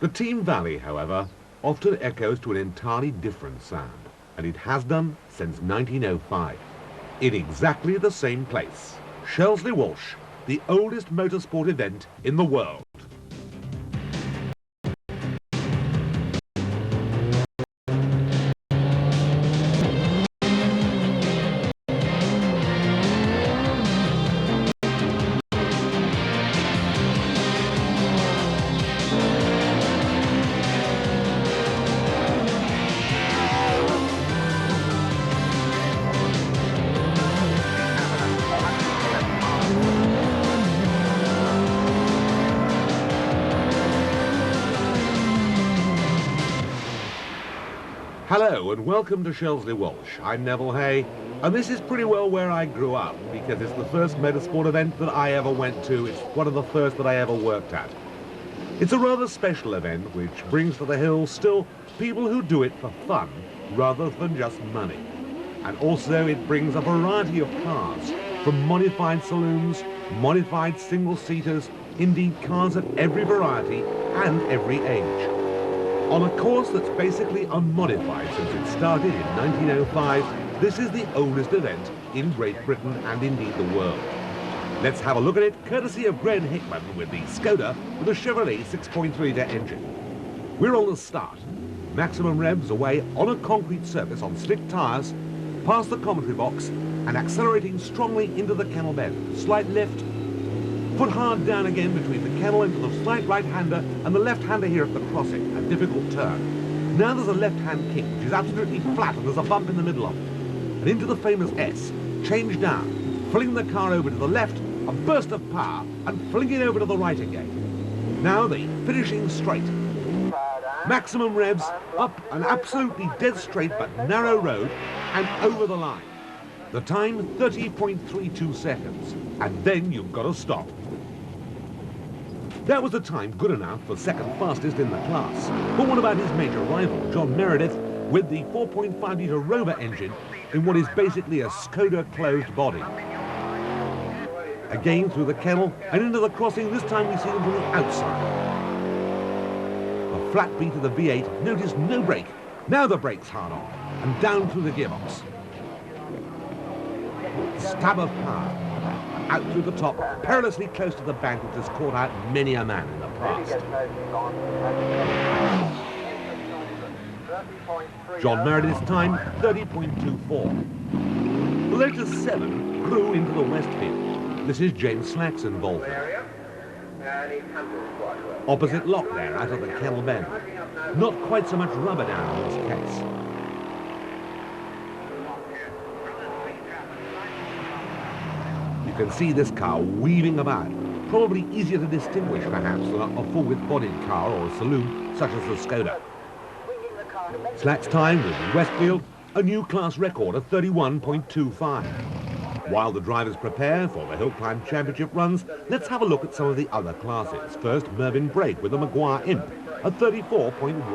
The Team Valley, however, often echoes to an entirely different sound, and it has done since 1905, in exactly the same place, Shelsley Walsh, the oldest motorsport event in the world. Hello and welcome to Shelsley Walsh. I'm Neville Hay, and this is pretty well where I grew up because it's the first motorsport event that I ever went to. It's one of the first that I ever worked at. It's a rather special event which brings to the hill still people who do it for fun rather than just money. And also it brings a variety of cars, from modified saloons, modified single-seaters, indeed cars of every variety and every age. On a course that's basically unmodified since it started in 1905, this is the oldest event in Great Britain and indeed the world. Let's have a look at it, courtesy of Graham Hickman with the Skoda with a Chevrolet 6.3-litre engine. We're on the start. Maximum revs away on a concrete surface on slick tyres, past the commentary box and accelerating strongly into the kennel bend. Slight lift, foot hard down again between the kennel into the slight right-hander and the left-hander here at the crossing, a difficult turn. Now there's a left-hand kick, which is absolutely flat, and there's a bump in the middle of it. And into the famous S, change down, flinging the car over to the left, a burst of power, and flinging over to the right again. Now the finishing straight. Maximum revs, up an absolutely dead straight but narrow road, and over the line. The time, 30.32 seconds, and then you've got to stop. That was the time good enough for second fastest in the class. But what about his major rival, John Meredith, with the 4.5-litre Rover engine in what is basically a Skoda closed body? Again through the kennel and into the crossing, this time we see them from the outside. A flat beat of the V8, notice no brake. Now the brake's hard on, and down through the gearbox. Stab of power, out through the top, perilously close to the bank which has caught out many a man in the past. John Meredith's time, 30.24. The latest 7 grew into the Westfield. This is James Slack's involved. Opposite lock there, out of the kennel bend. Not quite so much rubber down in this case. You can see this car weaving about, probably easier to distinguish perhaps than a full-width bodied car or a saloon such as the Skoda. Slack's time with the Westfield, a new class record of 31.25. While the drivers prepare for the hillclimb championship runs, let's have a look at some of the other classes. First, Mervyn Brake with the Maguire Imp, a 34.17 in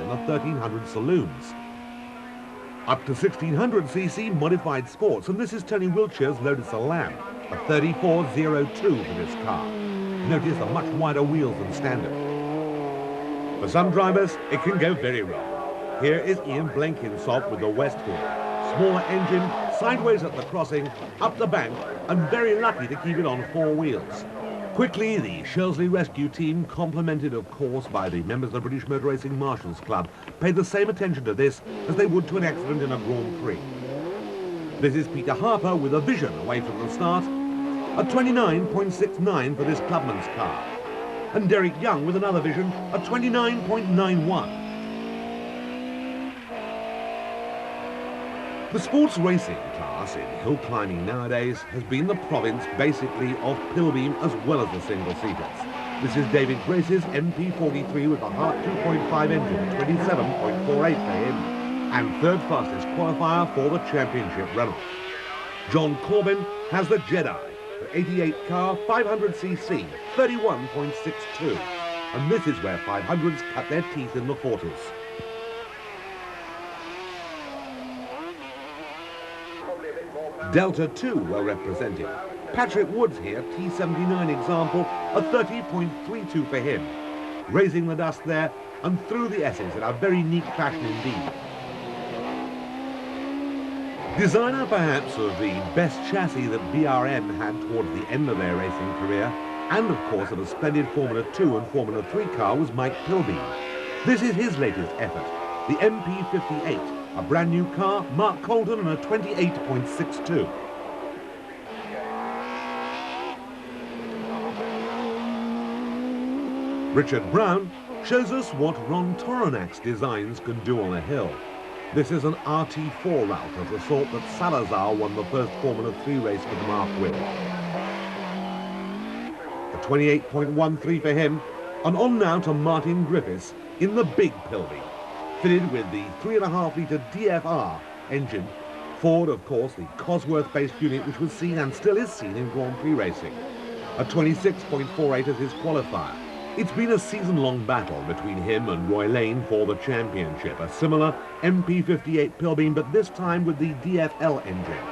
the 1300 saloons. Up to 1600cc modified sports, and this is Tony Wiltshire's Lotus Elan, a 34.02 for this car. Notice the much wider wheels than standard. For some drivers, it can go very wrong. Here is Ian Blenkinsop with the Westfield. Smaller engine, sideways at the crossing, up the bank, and very lucky to keep it on 4 wheels. Quickly, the Shelsley Rescue Team, complemented of course by the members of the British Motor Racing Marshals Club, paid the same attention to this as they would to an accident in a Grand Prix. This is Peter Harper with a Vision away from the start, a 29.69 for this clubman's car, and Derek Young with another Vision, a 29.91. The sports racing class in hill climbing nowadays has been the province basically of Pilbeam as well as the single-seaters. This is David Grace's MP43 with the Hart 2.5 engine, 27.48 for him, and third fastest qualifier for the championship runoff. John Corbin has the Jedi, the 88 car, 500cc, 31.62, and this is where 500s cut their teeth in the 40s. Delta 2 well represented. Patrick Woods here, T79 example, a 30.32 for him. raising the dust there and through the S's in a very neat fashion indeed. Designer perhaps of the best chassis that BRM had towards the end of their racing career, and of course of a splendid Formula 2 and Formula 3 car, was Mike Pilbeam. This is his latest effort, the MP58, a brand new car, Mark Colton and a 28.62. Richard Brown shows us what Ron Toronak's designs can do on a hill. This is an RT4 route of the sort that Salazar won the first Formula 3 race for the Mark with. A 28.13 for him, and on now to Martin Griffiths in the big Pilbeam, fitted with the 3.5-litre DFR engine. Ford, of course, the Cosworth-based unit which was seen and still is seen in Grand Prix racing. A 26.48 as his qualifier. It's been a season-long battle between him and Roy Lane for the championship, a similar MP58 Pilbeam, but this time with the DFL engine.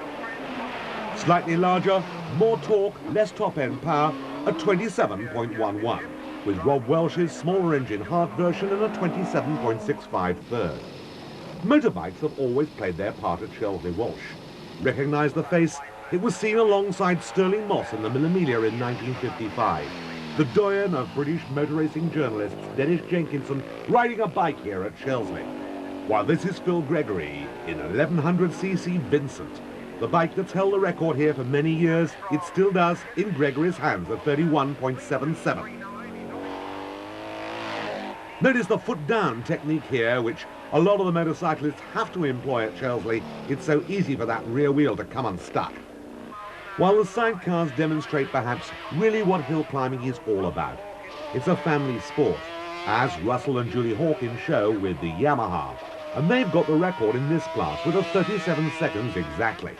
Slightly larger, more torque, less top-end power, a 27.11, with Rob Welsh's smaller engine Hart version and a 27.65 third. Motorbikes have always played their part at Shelsley Walsh. Recognise the face? It was seen alongside Sterling Moss in the Mille in 1955. The doyen of British motor racing journalists, Dennis Jenkinson, riding a bike here at Shelsley. While this is Phil Gregory in 1100cc Vincent. The bike that's held the record here for many years, it still does in Gregory's hands at 31.77. Notice the foot down technique here, which a lot of the motorcyclists have to employ at Shelsley. It's so easy for that rear wheel to come unstuck. While the sidecars demonstrate perhaps really what hill climbing is all about. It's a family sport, as Russell and Julie Hawkins show with the Yamaha, and they've got the record in this class with a 37 seconds exactly.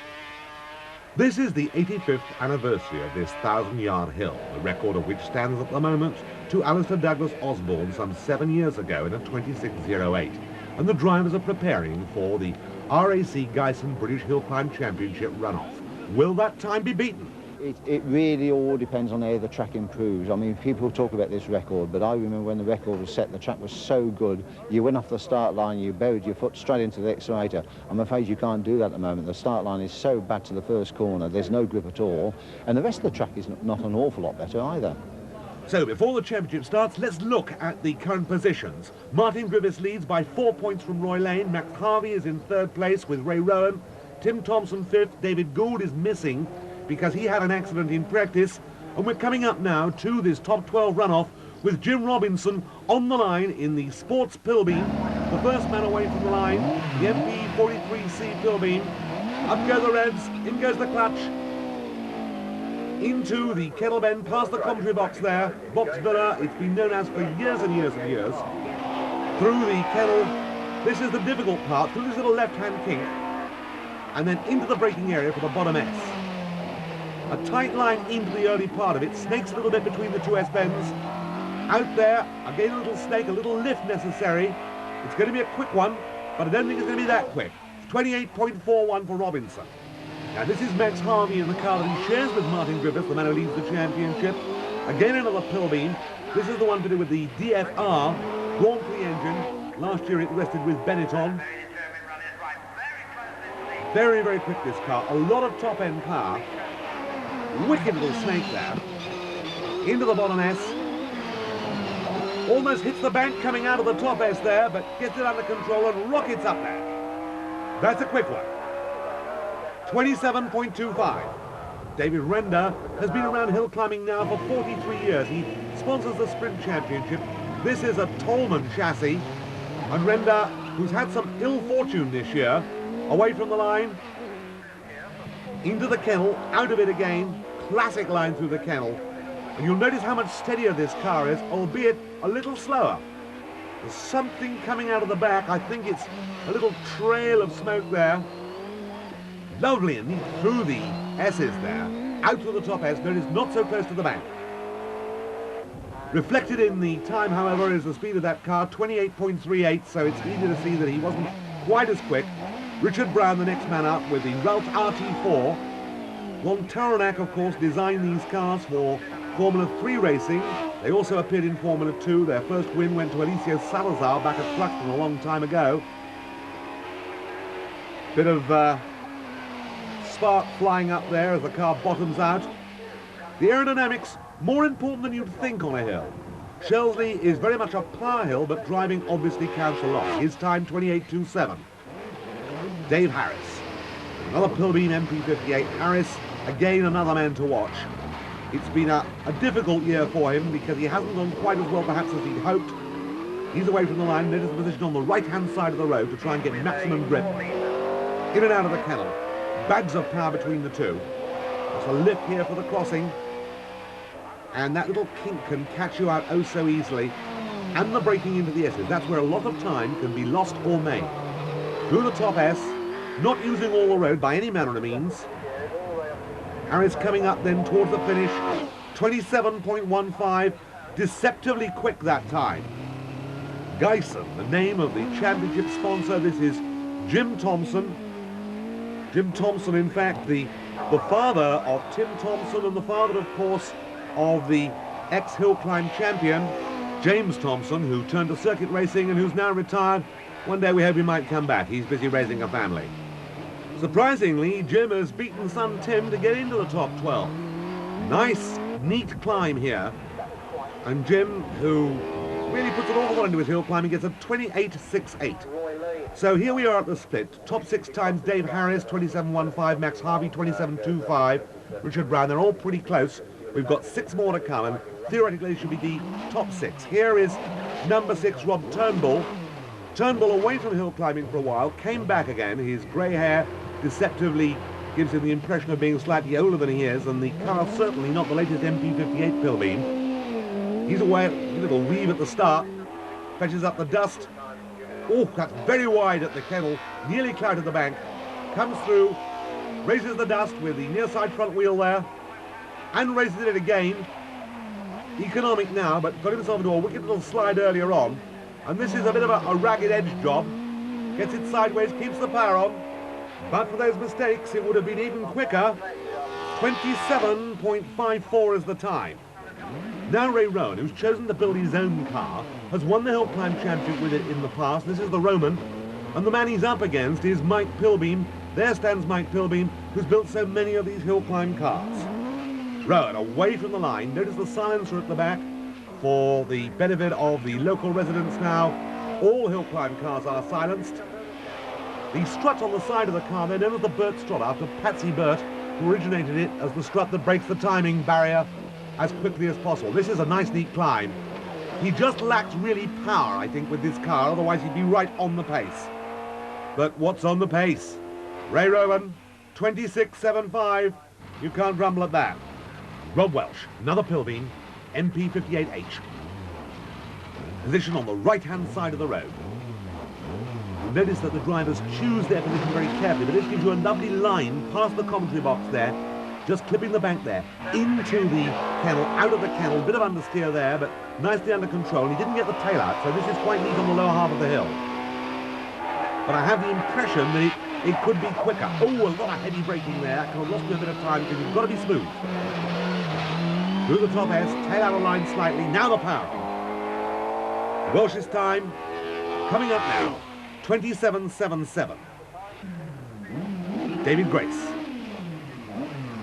This is the 85th anniversary of this 1,000-yard hill, the record of which stands at the moment to Alistair Douglas Osborne some 7 years ago in a 26.08, and the drivers are preparing for the RAC Guyson British Hill Climb Championship runoff. Will that time be beaten? It really all depends on how the track improves. I mean, people talk about this record, but I remember when the record was set, the track was so good, you went off the start line, you buried your foot straight into the accelerator. I'm afraid you can't do that at the moment. The start line is so bad to the first corner, there's no grip at all, and the rest of the track is not an awful lot better either. So before the championship starts, let's look at the current positions. Martin Griffiths leads by 4 points from Roy Lane. Max Harvey is in third place with Ray Rowan. Tim Thompson fifth. David Gould is missing because he had an accident in practice. And we're coming up now to this top 12 runoff with Jim Robinson on the line in the Sports Pilbeam. The first man away from the line, the MP43C Pilbeam. Up go the revs, in goes the clutch. Into the kettle bend, past the commentary box there. Box Villa, it's been known as for years and years and years. Through the kettle, this is the difficult part, through this little left-hand kink. And then into the braking area for the bottom S. A tight line into the early part of it, snakes a little bit between the two S-bends. Out there, again a little snake, a little lift necessary. It's going to be a quick one, but I don't think it's going to be that quick. It's 28.41 for Robinson. Now this is Max Harvey in the car that he shares with Martin Griffiths, the man who leads the championship. Again another Pilbeam. This is the one to do with the DFR Grand Prix engine. Last year it rested with Benetton. Very, very quick this car. A lot of top-end power. Wicked little snake there. Into the bottom S. Almost hits the bank coming out of the top S there, but gets it under control and rockets up there. That's a quick one. 27.25. David Render has been around hill climbing now for 43 years. He sponsors the Sprint Championship. This is a Tolman chassis. And Render, who's had some ill fortune this year, away from the line, into the kennel, out of it again, classic line through the kennel. And you'll notice how much steadier this car is, albeit a little slower. There's something coming out of the back. I think it's a little trail of smoke there. Lovely and neat through the S's there, out to the top S, notice not so close to the bank. Reflected in the time, however, is the speed of that car, 28.38, so it's easy to see that he wasn't quite as quick. Richard Brown, the next man up, with the Ralt RT4. Ron Toranak, of course, designed these cars for Formula 3 racing. They also appeared in Formula 2. Their first win went to Alicio Salazar back at Cluxton a long time ago. Bit of spark flying up there as the car bottoms out. The aerodynamics, more important than you'd think on a hill. Shelsley is very much a power hill, but driving obviously counts a lot. His time 28.27. Dave Harris, another Pilbeam MP58. Harris, again another man to watch. It's been a difficult year for him because he hasn't done quite as well perhaps as he'd hoped. He's away from the line, notice the position on the right-hand side of the road to try and get maximum grip. In and out of the kennel. Bags of power between the two. There's a lift here for the crossing. And that little kink can catch you out oh so easily. And the braking into the S's. That's where a lot of time can be lost or made. Through the top S, not using all the road by any manner of means. Harris coming up then towards the finish. 27.15. Deceptively quick that time. Geisen, the name of the championship sponsor. This is Jim Thompson. Jim Thompson, in fact, the father of Tim Thompson and the father, of course, of the ex-hill climb champion, James Thompson, who turned to circuit racing and who's now retired. One day we hope he might come back. He's busy raising a family. Surprisingly, Jim has beaten son Tim to get into the top 12. Nice, neat climb here. And Jim, who really puts an awful lot into his hill climbing, gets a 28.68. So here we are at the split. Top 6 times Dave Harris, 27.15, Max Harvey, 27.25, Richard Brown. They're all pretty close. We've got 6 more to come, and theoretically should be the top 6. Here is number 6, Rob Turnbull. Turnbull away from hill climbing for a while, came back again. His grey hair deceptively gives him the impression of being slightly older than he is, and the car certainly not the latest MP58 Pilbeam. He's away, a little weave at the start, fetches up the dust. Oh, that's very wide at the kennel, nearly clouted the bank. Comes through, raises the dust with the near side front wheel there, and raises it again. Economic now, but got himself into a wicked little slide earlier on. And this is a bit of a ragged edge job. Gets it sideways, keeps the power on. But for those mistakes, it would have been even quicker. 27.54 is the time. Now Ray Rowan, who's chosen to build his own car, has won the hill climb championship with it in the past. This is the Roman. And the man he's up against is Mike Pilbeam. There stands Mike Pilbeam, who's built so many of these hill climb cars. Rowan away from the line. Notice the silencer at the back for the benefit of the local residents now. All hill climb cars are silenced. The strut on the side of the car, they're known as the Burt strut after Patsy Burt, who originated it as the strut that breaks the timing barrier as quickly as possible. This is a nice neat climb. He just lacks really power, I think, with this car, otherwise he'd be right on the pace. But what's on the pace? Ray Rowan, 26.75. You can't grumble at that. Rob Welsh, another Pilbeam, MP58H. Position on the right-hand side of the road. You notice that the drivers choose their position very carefully, but this gives you a lovely line past the commentary box there, just clipping the bank there, into the kennel, out of the kennel, bit of understeer there, but nicely under control. He didn't get the tail out, so this is quite neat on the lower half of the hill. But I have the impression that it could be quicker. Oh, a lot of heavy braking there. That could have lost me a bit of time because you've got to be smooth. Through the top S, tail out of line slightly, now the power. Welsh's time, coming up now, 27.77. David Grace.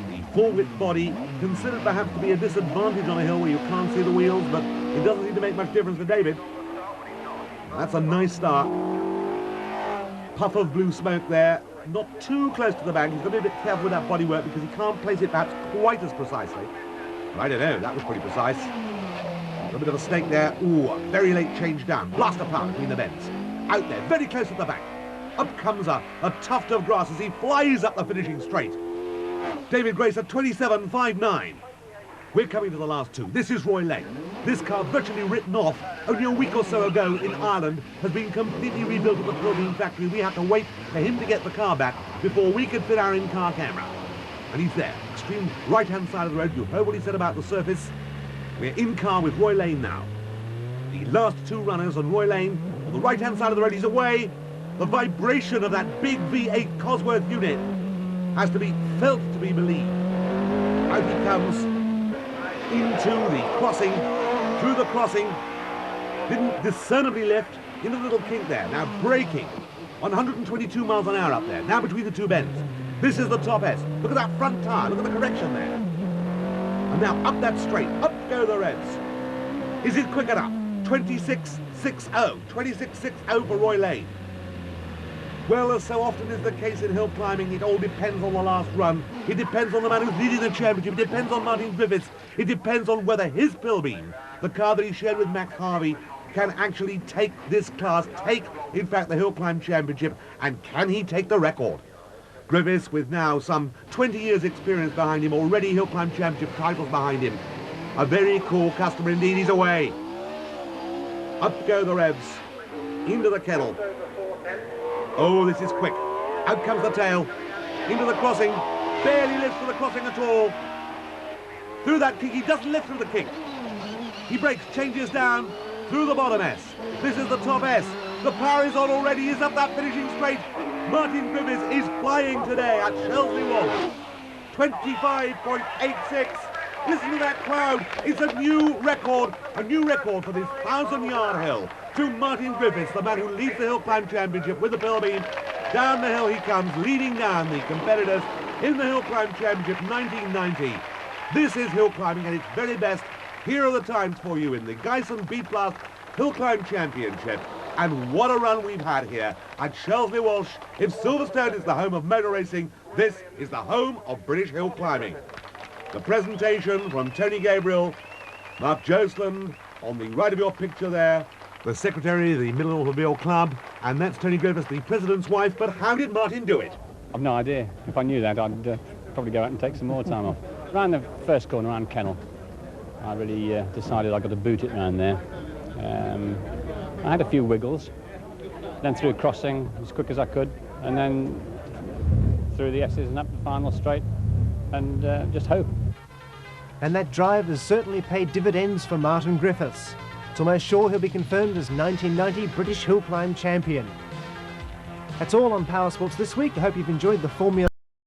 The full-width body, considered perhaps to be a disadvantage on a hill where you can't see the wheels, but it doesn't seem to make much difference to David. That's a nice start. Puff of blue smoke there, not too close to the bank. He's got to be a bit careful with that bodywork because he can't place it perhaps quite as precisely. I don't know, that was pretty precise. A bit of a snake there. Ooh, a very late change down. Blast of power between the bends. Out there, very close at the back. Up comes a tuft of grass as he flies up the finishing straight. David Grace at 27.59. We're coming to the last two. This is Roy Lane. This car, virtually written off only a week or so ago in Ireland, has been completely rebuilt at the Pilbeam factory. We had to wait for him to get the car back before we could fit our in-car camera. And he's there, extreme right-hand side of the road. You heard what he said about the surface. We're in car with Roy Lane now. The last two runners, and Roy Lane, on the right-hand side of the road, he's away. The vibration of that big V8 Cosworth unit has to be felt to be believed. Out he comes into the crossing. through the crossing, didn't discernibly lift, into the little kink there. Now braking, 122 miles an hour up there, now between the two bends. This is the top S. Look at that front tyre, look at the correction there. And now up that straight, up go the Reds. Is it quick enough? 26.60, 26.60 for Roy Lane. Well, as so often is the case in hill climbing, it all depends on the last run. It depends on the man who's leading the championship. It depends on Martin Griffiths. It depends on whether his Pilbeam, the car that he shared with Max Harvey, can actually take this class, take, in fact, the hill climb championship, and can he take the record? Griffiths, with now some 20 years experience behind him, already hill climb championship titles behind him. A very cool customer indeed. He's away. Up go the Revs, into the kennel. Oh, this is quick. Out comes the tail, into the crossing, barely lifts for the crossing at all. Through that kick, he doesn't lift through the kick. He brakes, changes down, through the bottom S. This is the top S. The power is on already, he's up that finishing straight. Martin Griffiths is flying today at Shelsley Walsh. 25.86. Listen to that crowd. It's a new record for this 1,000-yard hill. To Martin Griffiths, the man who leads the hill climb championship with the Pilbeam. Down the hill he comes, leading down the competitors in the hill climb championship 1990. This is hill climbing at its very best. Here are the times for you in the Geisen Beat Blast Hill Climb Championship. And what a run we've had here at Shelsley Walsh. If Silverstone is the home of motor racing, this is the home of British hill climbing. The presentation from Tony Gabriel, Mark Josland on the right of your picture there, the secretary of the Middle Automobile Club, and that's Tony Griffiths, the president's wife. But how did Martin do it? I've no idea. If I knew that, I'd probably go out and take some more time off. Around the first corner, around Kennel, I really decided I got to boot it around there. I had a few wiggles, then through crossing as quick as I could, and then through the S's and up the final straight, and just hope. And that drive has certainly paid dividends for Martin Griffiths. It's almost sure he'll be confirmed as 1990 British Hill Climb champion. That's all on Power Sports this week. I hope you've enjoyed the Formula